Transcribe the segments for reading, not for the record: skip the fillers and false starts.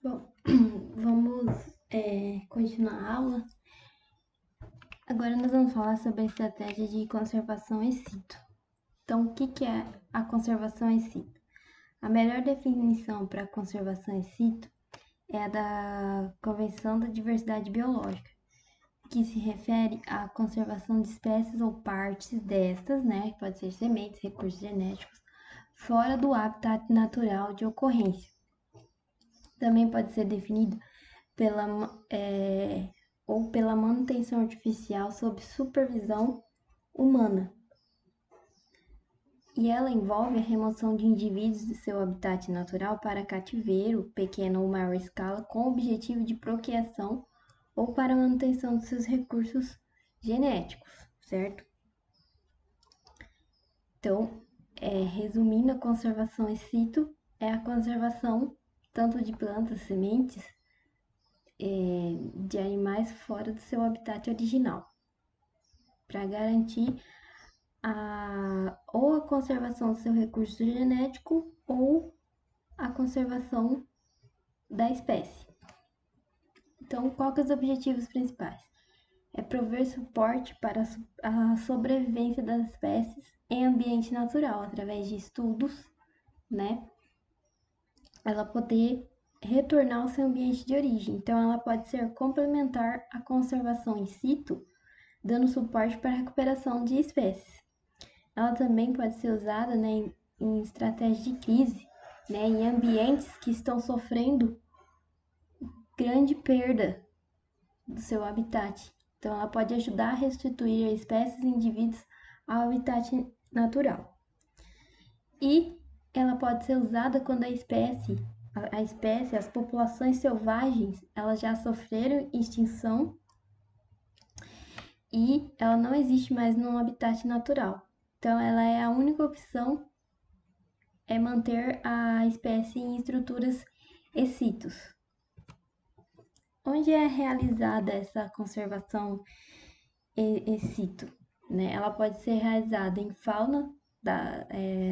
Bom, vamos continuar a aula. Agora nós vamos falar sobre a estratégia de conservação in situ. Então, o que é a conservação in situ? A melhor definição para a conservação in situ é a da Convenção da Diversidade Biológica, que se refere à conservação de espécies ou partes destas, né, que pode ser sementes, recursos genéticos, fora do habitat natural de ocorrência. Também pode ser definido pela manutenção artificial sob supervisão humana. E ela envolve a remoção de indivíduos de seu habitat natural para cativeiro, pequena ou maior escala, com o objetivo de procriação ou para manutenção de seus recursos genéticos, certo? Então, resumindo, a conservação in situ é a conservação tanto de plantas, sementes, de animais fora do seu habitat original, para garantir ou a conservação do seu recurso genético ou a conservação da espécie. Então, quais são os objetivos principais? É prover suporte para a sobrevivência das espécies em ambiente natural, através de estudos, né? Ela poder retornar ao seu ambiente de origem. Então, ela pode ser complementar à conservação in situ, dando suporte para a recuperação de espécies. Ela também pode ser usada, né, em estratégias de crise, né, em ambientes que estão sofrendo grande perda do seu habitat. Então, ela pode ajudar a restituir espécies e indivíduos ao habitat natural. E ela pode ser usada quando as populações selvagens, elas já sofreram extinção e ela não existe mais no habitat natural. Então, ela é a única opção é manter a espécie em estruturas in situ. Onde é realizada essa conservação in situ? Né? Ela pode ser realizada em fauna,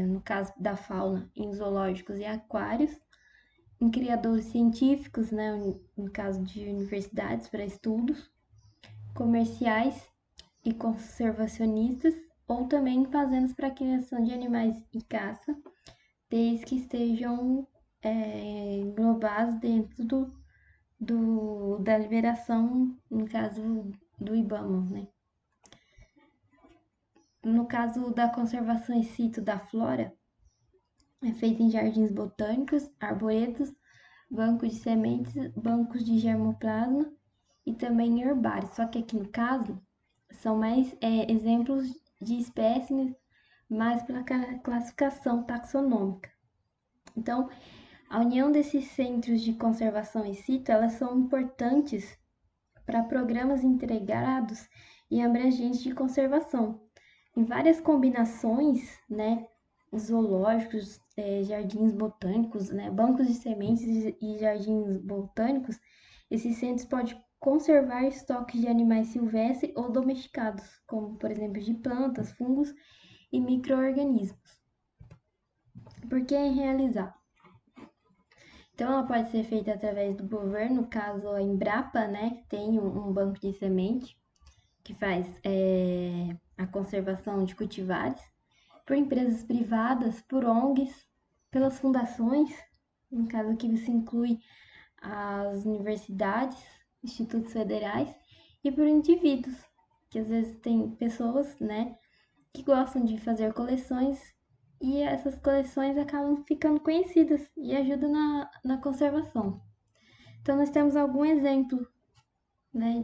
no caso da fauna, em zoológicos e aquários, em criadores científicos, né? No caso de universidades para estudos, comerciais e conservacionistas, ou também em fazendas para criação de animais e caça, desde que estejam englobados dentro da liberação, no caso do IBAMA, né? No caso da conservação in situ da flora, é feita em jardins botânicos, arboretos, bancos de sementes, bancos de germoplasma e também em herbários. Só que aqui no caso, são mais exemplos de espécimes mais pela classificação taxonômica. Então, a união desses centros de conservação in situ, elas são importantes para programas integrados e abrangentes de conservação. Em várias combinações, né, zoológicos, jardins botânicos, né, bancos de sementes e jardins botânicos, esses centros podem conservar estoques de animais silvestres ou domesticados, como, por exemplo, de plantas, fungos e micro-organismos. Por que realizar? Então, ela pode ser feita através do governo, no caso a Embrapa, né, tem um banco de semente que faz a conservação de cultivares, por empresas privadas, por ONGs, pelas fundações, no caso aqui você inclui as universidades, institutos federais, e por indivíduos, que às vezes tem pessoas, né, que gostam de fazer coleções e essas coleções acabam ficando conhecidas e ajudam na conservação. Então, nós temos algum exemplo, né,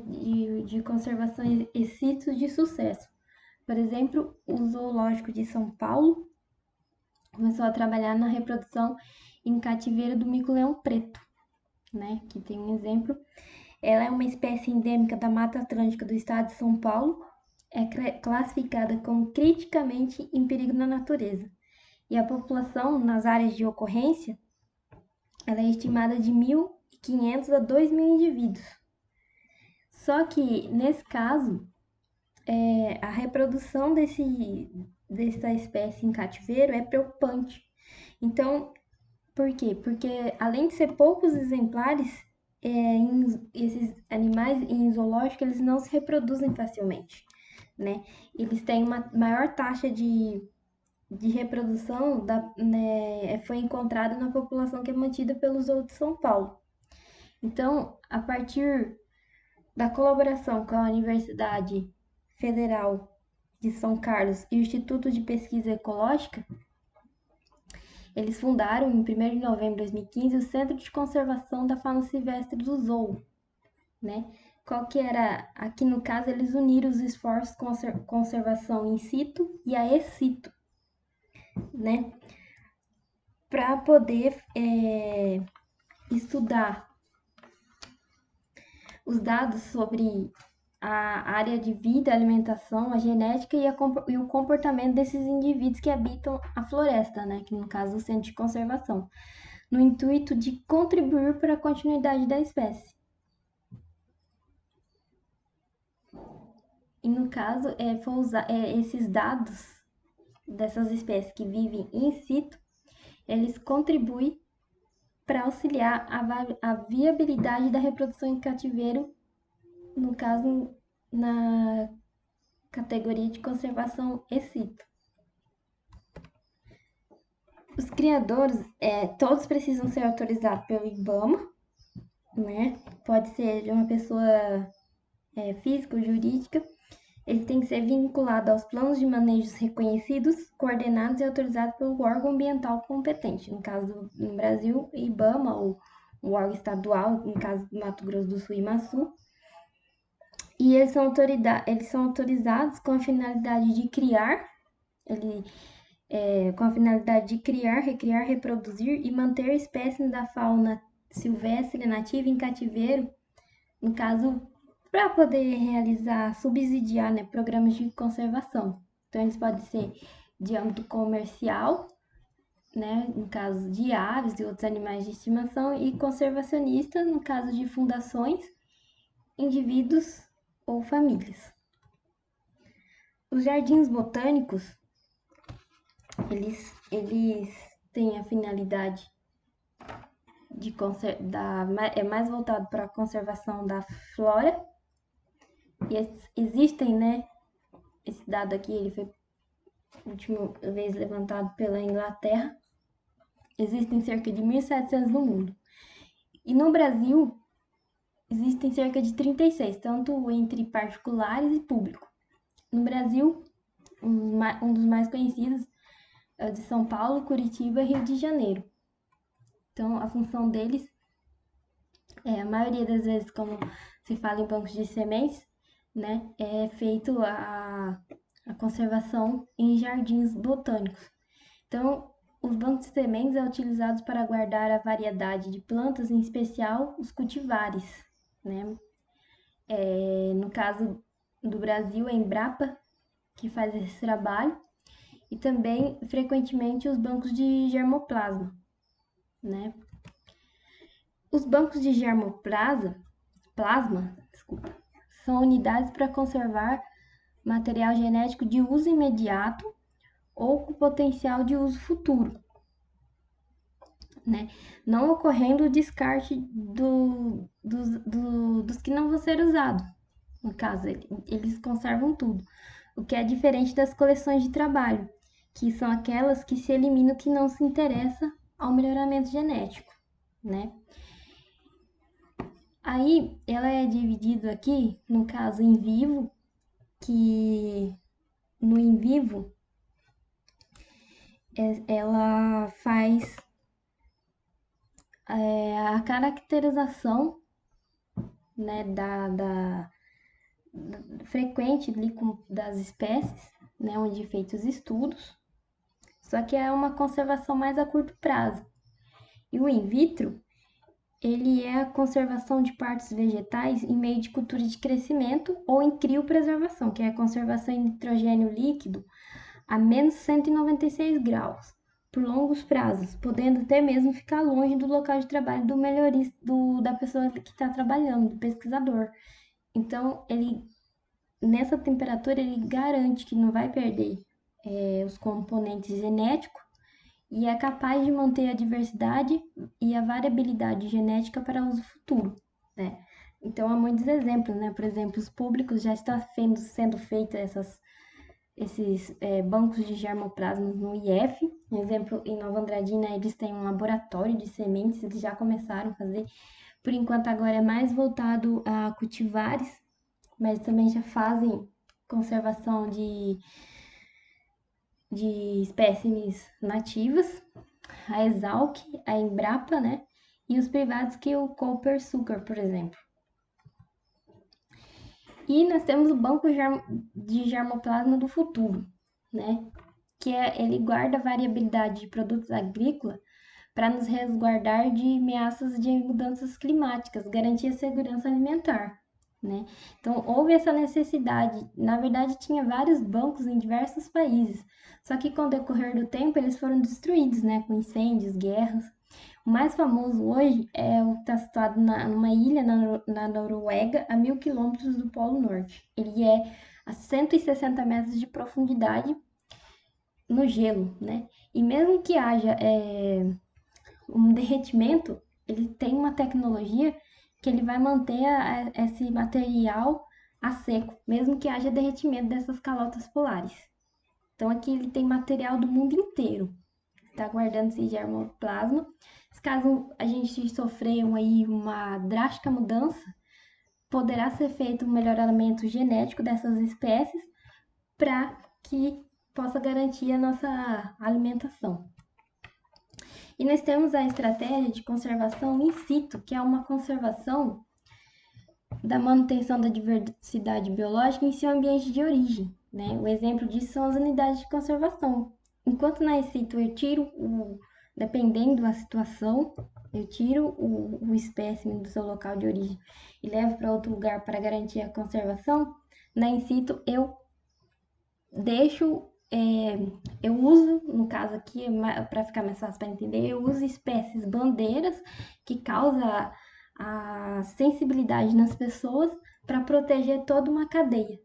de conservação in situ de sucesso. Por exemplo, o Zoológico de São Paulo começou a trabalhar na reprodução em cativeiro do mico-leão preto, né, que tem um exemplo. Ela é uma espécie endêmica da Mata Atlântica do estado de São Paulo, é classificada como criticamente em perigo na natureza. E a população nas áreas de ocorrência, ela é estimada de 1.500 a 2.000 indivíduos. Só que, nesse caso, a reprodução dessa espécie em cativeiro é preocupante. Então, Por quê? Porque além de ser poucos exemplares, esses animais em zoológico eles não se reproduzem facilmente, né? Eles têm uma maior taxa de reprodução né, foi encontrada na população que é mantida pelo Zoo de São Paulo. Então, a partir da colaboração com a Universidade Federal de São Carlos e o Instituto de Pesquisa Ecológica, eles fundaram, em 1º de novembro de 2015, o Centro de Conservação da Fauna Silvestre do Zoo, né? Qual que era, aqui no caso, eles uniram os esforços de conservação in situ e a ex situ, né? Para poder estudar os dados sobre a área de vida, a alimentação, a genética e o comportamento desses indivíduos que habitam a floresta, né? Que no caso é o centro de conservação, no intuito de contribuir para a continuidade da espécie. E no caso, esses dados dessas espécies que vivem in situ, eles contribuem para auxiliar a viabilidade da reprodução em cativeiro, no caso, na categoria de conservação ex situ. Os criadores, todos precisam ser autorizados pelo IBAMA, né? Pode ser de uma pessoa física ou jurídica. Ele tem que ser vinculado aos planos de manejo reconhecidos, coordenados e autorizados pelo órgão ambiental competente. No caso, no Brasil, IBAMA, ou o órgão estadual, no caso do Mato Grosso do Sul e Maçu. E eles são autorizados com a finalidade de criar, recriar, reproduzir e manter espécies da fauna silvestre nativa em cativeiro, no caso, para poder subsidiar, né, programas de conservação. Então, eles podem ser de âmbito comercial, né, no caso de aves e outros animais de estimação, e conservacionista, no caso de fundações, indivíduos ou famílias. Os jardins botânicos, eles têm a finalidade é mais voltado para a conservação da flora. E existem, né? Esse dado aqui, ele foi a última vez levantado pela Inglaterra. Existem cerca de 1.700 no mundo. E no Brasil, existem cerca de 36, tanto entre particulares e público. No Brasil, um dos mais conhecidos é o de São Paulo, Curitiba e Rio de Janeiro. Então, a função deles a maioria das vezes, como se fala em bancos de sementes, né, é feito a conservação em jardins botânicos. Então, os bancos de sementes são utilizados para guardar a variedade de plantas, em especial os cultivares, né? No caso do Brasil, é a Embrapa que faz esse trabalho, e também, frequentemente, os bancos de germoplasma, né? Os bancos de plasma, são unidades para conservar material genético de uso imediato ou com potencial de uso futuro, né? Não ocorrendo o descarte dos que não vão ser usados. No caso, eles conservam tudo, o que é diferente das coleções de trabalho, que são aquelas que se eliminam que não se interessa ao melhoramento genético, né? Aí, ela é dividida aqui, no caso, em vivo, que no em vivo ela faz a caracterização, né, frequente das espécies, né, onde feitos estudos, só que é uma conservação mais a curto prazo. E o in vitro, ele é a conservação de partes vegetais em meio de cultura de crescimento ou em criopreservação, que é a conservação em nitrogênio líquido a menos 196 graus, por longos prazos, podendo até mesmo ficar longe do local de trabalho do melhorista, da pessoa que está trabalhando, do pesquisador. Então, nessa temperatura, ele garante que não vai perder os componentes genéticos e é capaz de manter a diversidade e a variabilidade genética para uso futuro, né? Então, há muitos exemplos, né? Por exemplo, os públicos já estão sendo feitos esses bancos de germoplasmas no IF. Por exemplo, em Nova Andradina, eles têm um laboratório de sementes, eles já começaram a fazer. Por enquanto, agora é mais voltado a cultivares, mas também já fazem conservação de espécimes nativas, a Exalc, a Embrapa, né? E os privados que é o Copersucar, por exemplo. E nós temos o Banco de Germoplasma do Futuro, né? Ele guarda a variabilidade de produtos agrícolas para nos resguardar de ameaças de mudanças climáticas, garantir a segurança alimentar, né? Então, houve essa necessidade. Na verdade, tinha vários bancos em diversos países, só que com o decorrer do tempo eles foram destruídos, né? Com incêndios, guerras. O mais famoso hoje é o que está situado numa ilha na Noruega, a 1.000 quilômetros do Polo Norte. Ele é a 160 metros de profundidade no gelo, né? E mesmo que haja um derretimento, ele tem uma tecnologia que ele vai manter esse material a seco, mesmo que haja derretimento dessas calotas polares. Então aqui ele tem material do mundo inteiro, está guardando esse germoplasma. Caso a gente sofrer aí uma drástica mudança, poderá ser feito um melhoramento genético dessas espécies para que possa garantir a nossa alimentação. E nós temos a estratégia de conservação in situ, que é uma conservação da manutenção da diversidade biológica em seu ambiente de origem, né? O exemplo disso são as unidades de conservação. Enquanto na in situ eu tiro dependendo da situação, eu tiro o espécime do seu local de origem e levo para outro lugar para garantir a conservação, na in situ eu deixo, eu uso, no caso aqui, para ficar mais fácil para entender, eu uso espécies bandeiras que causam a sensibilidade nas pessoas para proteger toda uma cadeia,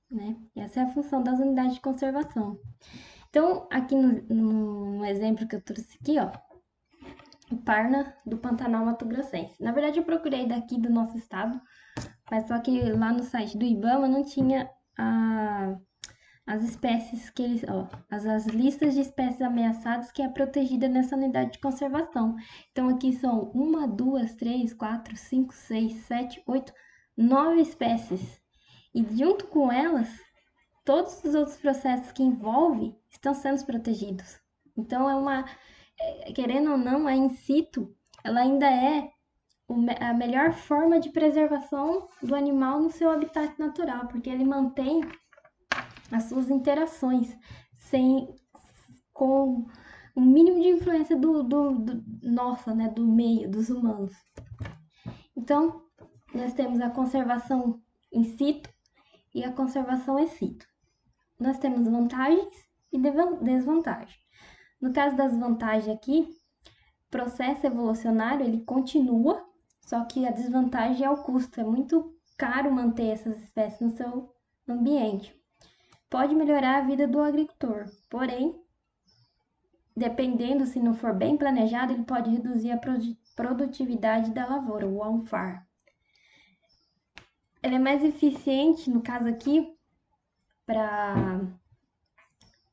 né? Essa é a função das unidades de conservação. Então, aqui no exemplo que eu trouxe aqui, ó, o Parna do Pantanal Mato Grossense. Na verdade, eu procurei daqui do nosso estado, mas só que lá no site do IBAMA não tinha as espécies que eles, ó, as listas de espécies ameaçadas que é protegida nessa unidade de conservação. Então, aqui são 1, 2, 3, 4, 5, 6, 7, 8, 9 espécies. E junto com elas, todos os outros processos que envolvem estão sendo protegidos. Então, querendo ou não, a in situ, ela ainda é a melhor forma de preservação do animal no seu habitat natural, porque ele mantém as suas interações com o mínimo de influência nossa, né, do meio, dos humanos. Então, nós temos a conservação in situ e a conservação ex situ. Nós temos vantagens e desvantagens. No caso das vantagens aqui, o processo evolucionário ele continua, só que a desvantagem é o custo. É muito caro manter essas espécies no seu ambiente. Pode melhorar a vida do agricultor, porém, dependendo se não for bem planejado, ele pode reduzir a produtividade da lavoura, o on-farm. Ele é mais eficiente, no caso aqui, para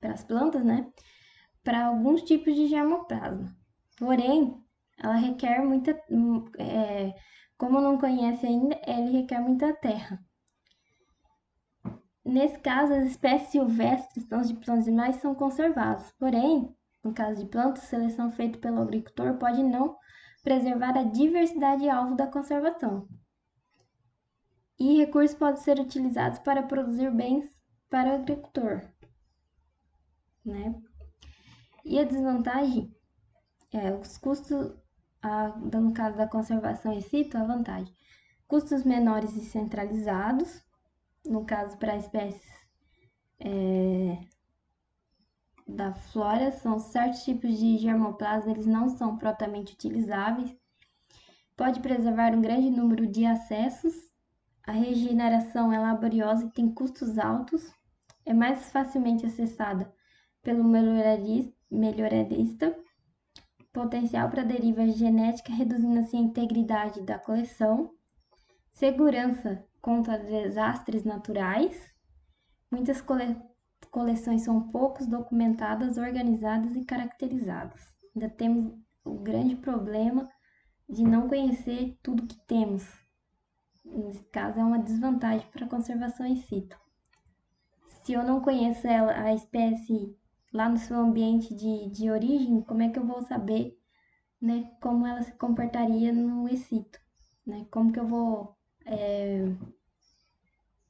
as plantas, né? Para alguns tipos de germoplasma. Porém, ela requer muita, como não conhece ainda, ele requer muita terra. Nesse caso, as espécies silvestres, tanto de plantas e animais, são conservadas. Porém, no caso de plantas, seleção feita pelo agricultor pode não preservar a diversidade alvo da conservação. E recursos podem ser utilizados para produzir bens para o agricultor, né? E a desvantagem os custos, no caso da conservação in situ, a vantagem. Custos menores e centralizados, no caso para espécies da flora, são certos tipos de germoplasma, eles não são propriamente utilizáveis. Pode preservar um grande número de acessos. A regeneração é laboriosa e tem custos altos. É mais facilmente acessada pelo melhorarista, potencial para deriva genética, reduzindo assim a integridade da coleção, segurança contra desastres naturais. Muitas coleções são poucos documentadas, organizadas e caracterizadas. Ainda temos o grande problema de não conhecer tudo que temos. Nesse caso, é uma desvantagem para a conservação in situ. Se eu não conheço a espécie lá no seu ambiente de origem, como é que eu vou saber, né, como ela se comportaria no in situ? Né? Como que eu vou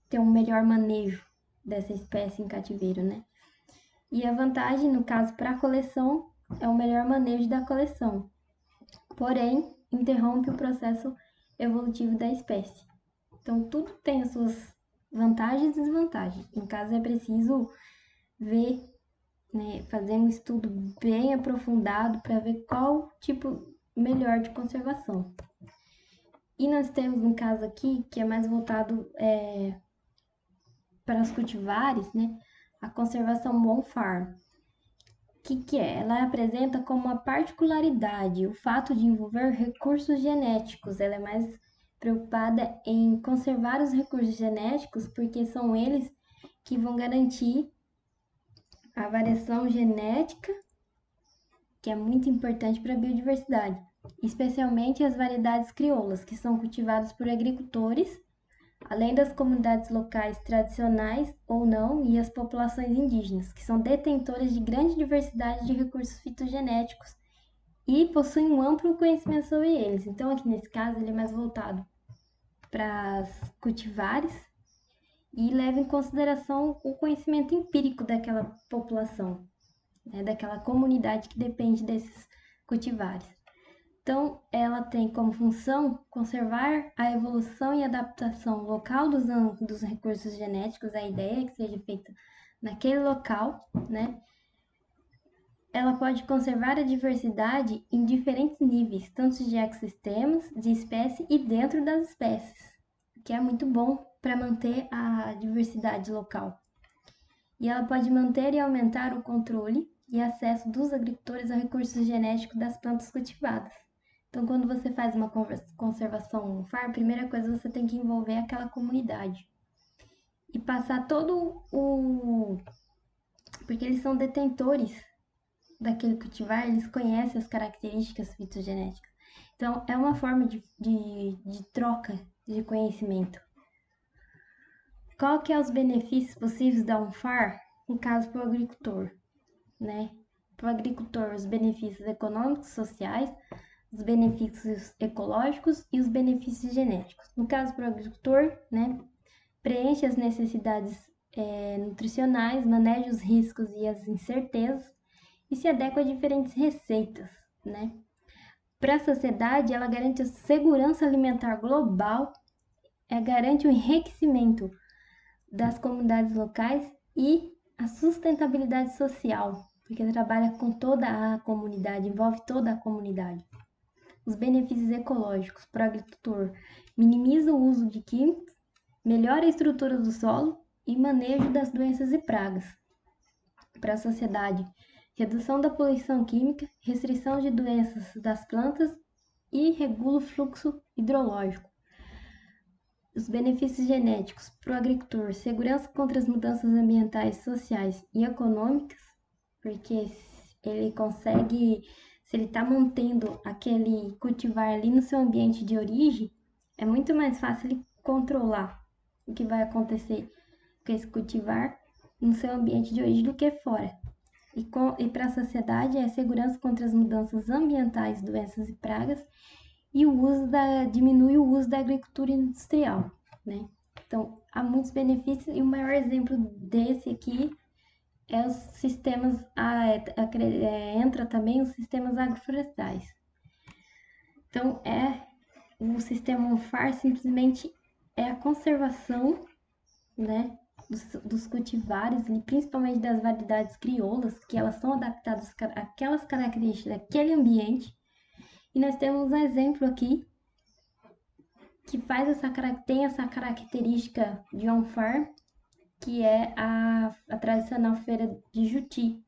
ter um melhor manejo dessa espécie em cativeiro, né? E a vantagem, no caso, para a coleção, é o melhor manejo da coleção. Porém, interrompe o processo evolutivo da espécie. Então, tudo tem as suas vantagens e desvantagens. No caso, é preciso ver, né, fazer um estudo bem aprofundado para ver qual tipo melhor de conservação. E nós temos um caso aqui que é mais voltado para os cultivares, né, a conservação on-farm. O que é? Ela apresenta como uma particularidade o fato de envolver recursos genéticos. Ela é mais preocupada em conservar os recursos genéticos porque são eles que vão garantir a variação genética, que é muito importante para a biodiversidade, especialmente as variedades crioulas, que são cultivadas por agricultores, além das comunidades locais tradicionais ou não e as populações indígenas, que são detentoras de grande diversidade de recursos fitogenéticos e possuem um amplo conhecimento sobre eles. Então, aqui nesse caso, ele é mais voltado para as cultivares e leva em consideração o conhecimento empírico daquela população, né, daquela comunidade que depende desses cultivares. Então, ela tem como função conservar a evolução e adaptação local dos recursos genéticos, a ideia é que seja feita naquele local, né? Ela pode conservar a diversidade em diferentes níveis, tanto de ecossistemas, de espécie e dentro das espécies, que é muito bom para manter a diversidade local. E ela pode manter e aumentar o controle e acesso dos agricultores a recursos genéticos das plantas cultivadas. Então, quando você faz uma conservação FAR, a primeira coisa você tem que envolver aquela comunidade e passar todo o... porque eles são detentores daquele cultivar, eles conhecem as características fitogenéticas. Então, é uma forma de troca de conhecimento. Qual que é os benefícios possíveis da FAR, no caso para o agricultor, né? Para o agricultor, os benefícios econômicos, sociais, os benefícios ecológicos e os benefícios genéticos. No caso, para o agricultor, né, preenche as necessidades nutricionais, maneja os riscos e as incertezas e se adequa a diferentes receitas, né? Para a sociedade, ela garante a segurança alimentar global, garante o enriquecimento das comunidades locais e a sustentabilidade social, porque trabalha com toda a comunidade, envolve toda a comunidade. Os benefícios ecológicos para o agricultor: minimiza o uso de químicos, melhora a estrutura do solo e manejo das doenças e pragas. Para a sociedade: redução da poluição química, restrição de doenças das plantas e regula o fluxo hidrológico. Os benefícios genéticos para o agricultor: segurança contra as mudanças ambientais, sociais e econômicas, porque ele consegue, se ele está mantendo aquele cultivar ali no seu ambiente de origem, é muito mais fácil ele controlar o que vai acontecer com esse cultivar no seu ambiente de origem do que fora. E para a sociedade é segurança contra as mudanças ambientais, doenças e pragas, e diminui o uso da agricultura industrial, né? Então, há muitos benefícios e o maior exemplo desse aqui é os sistemas, entra também os sistemas agroflorestais. Então, o sistema FAR simplesmente é a conservação, né, dos cultivares, principalmente das variedades crioulas, que elas são adaptadas àquelas características daquele ambiente. E nós temos um exemplo aqui que tem essa característica de on-farm, que é a tradicional feira de Juti,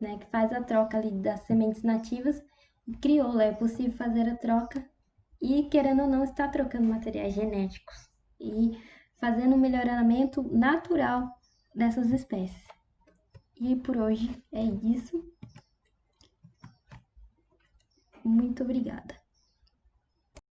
né, que faz a troca ali das sementes nativas, e crioula. É possível fazer a troca e, querendo ou não, está trocando materiais genéticos e fazendo um melhoramento natural dessas espécies. E por hoje é isso. Muito obrigada.